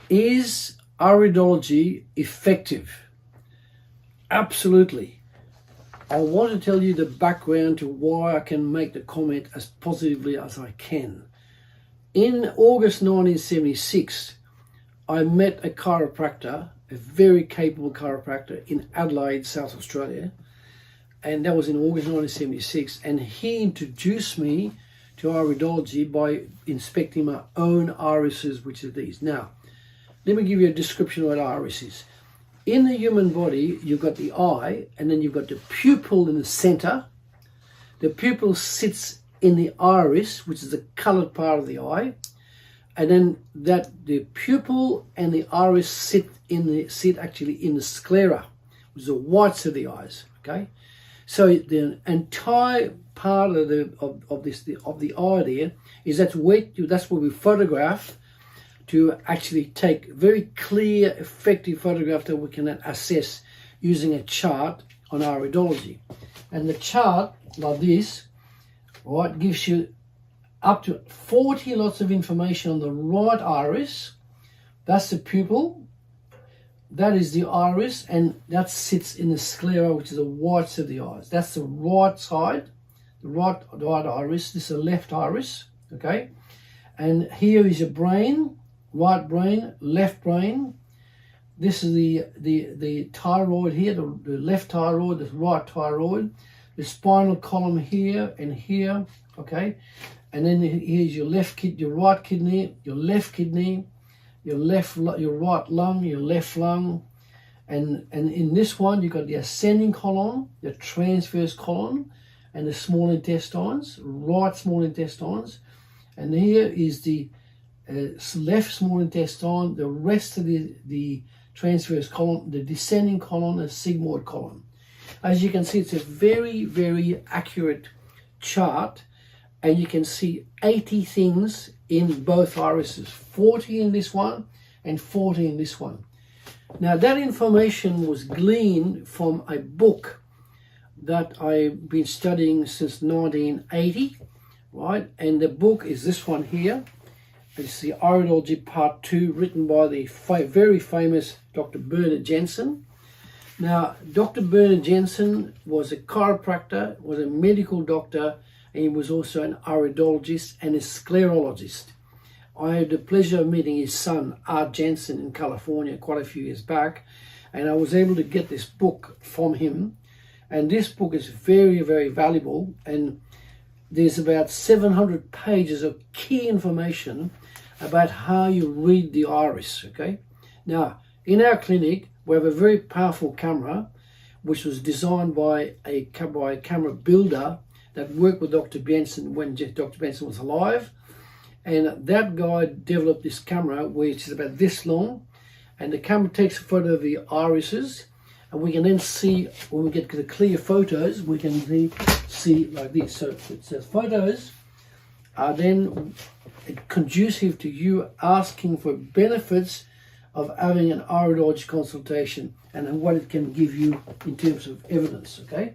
Is iridology effective? Absolutely. I want to tell you the background to why I can make the comment as positively as I can. In August 1976, I met a chiropractor, a very capable chiropractor in Adelaide, South Australia, and that was in August 1976, and he introduced me to iridology by inspecting my own irises, which are these. Now, let me give you a description of what iris is. In the human body, you've got the eye, and then you've got the pupil in the center. The pupil sits in the iris, which is the colored part of the eye, and then the pupil and the iris sit actually in the sclera, which is the whites of the eyes. Okay, so the entire part of the eye there is that's where we photograph to actually take very clear, effective photograph that we can assess using a chart on iridology. And the chart like this, right, gives you up to 40 lots of information on the right iris. That's the pupil. That is the iris, and that sits in the sclera, which is the whites of the eyes. That's the right side, the right iris. This is the left iris, okay? And here is your brain, right brain, left brain. This is the thyroid here, the left thyroid, the right thyroid, the spinal column here and here, okay? And then here's your your right kidney, your left kidney, your right lung, your left lung, and in this one you've got the ascending colon, the transverse colon, and the small intestines, right small intestines, and here is the left small intestine, the rest of the transverse colon, the descending colon, the sigmoid colon. As you can see, it's a very, very accurate chart, and you can see 80 things in both irises, 40 in this one and 40 in this one. Now that information was gleaned from a book that I've been studying since 1980, right? And the book is this one here. It's the Iridology Part 2, written by the very famous Dr. Bernard Jensen. Now, Dr. Bernard Jensen was a chiropractor, was a medical doctor, and he was also an iridologist and a sclerologist. I had the pleasure of meeting his son, Art Jensen, in California quite a few years back, and I was able to get this book from him. And this book is very, very valuable, and there's about 700 pages of key information about how you read the iris, okay? Now, in our clinic, we have a very powerful camera, which was designed by a camera builder that worked with Dr. Benson when Dr. Benson was alive. And that guy developed this camera, which is about this long, and the camera takes a photo of the irises, and we can then see, when we get the clear photos, we can see like this. So it says photos are then conducive to you asking for benefits of having an iridology consultation and what it can give you in terms of evidence, okay?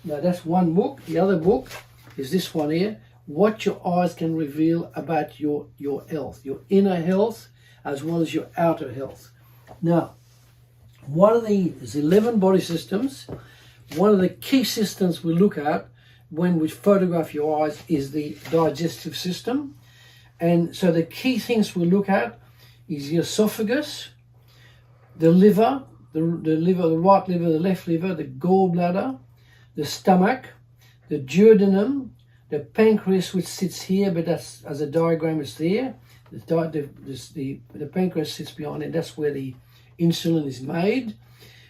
Now that's one book. The other book is this one here, What Your Eyes Can Reveal About Your Health, your inner health as well as your outer health. Now, there's 11 body systems. One of the key systems we look at when we photograph your eyes is the digestive system. And so the key things we look at is the esophagus, the liver, the right liver, the left liver, the gallbladder, the stomach, the duodenum, the pancreas, which sits here, but that's, as a diagram is there. The pancreas sits behind it. That's where the insulin is made.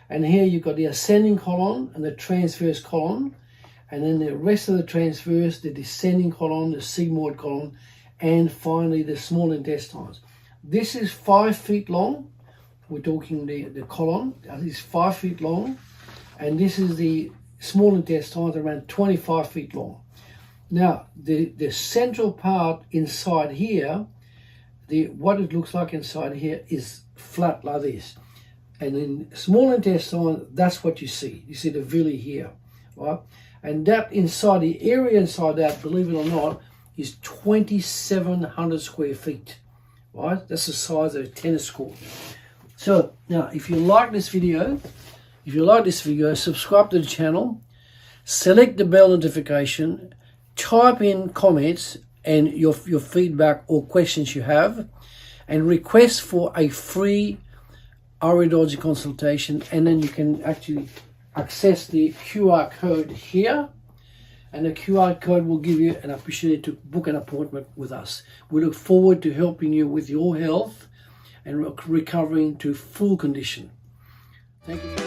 And here you've got the ascending colon and the transverse colon, and then the rest of the transverse, the descending colon, the sigmoid colon, and finally the small intestines. This is 5 feet long. We're talking the colon. That is 5 feet long, and this is the small intestines, around 25 feet long. Now, the central part inside here, what it looks like inside here is flat like this. And in small intestine, that's what you see. You see the villi here, right? And that inside, the area inside that, believe it or not, is 2,700 square feet, right? That's the size of a tennis court. So now, if you like this video, subscribe to the channel, select the bell notification, type in comments and your feedback or questions you have, and request for a free iridology consultation, and then you can actually access the QR code here, and the QR code will give you an opportunity to book an appointment with us. We look forward to helping you with your health and recovering to full condition. Thank you.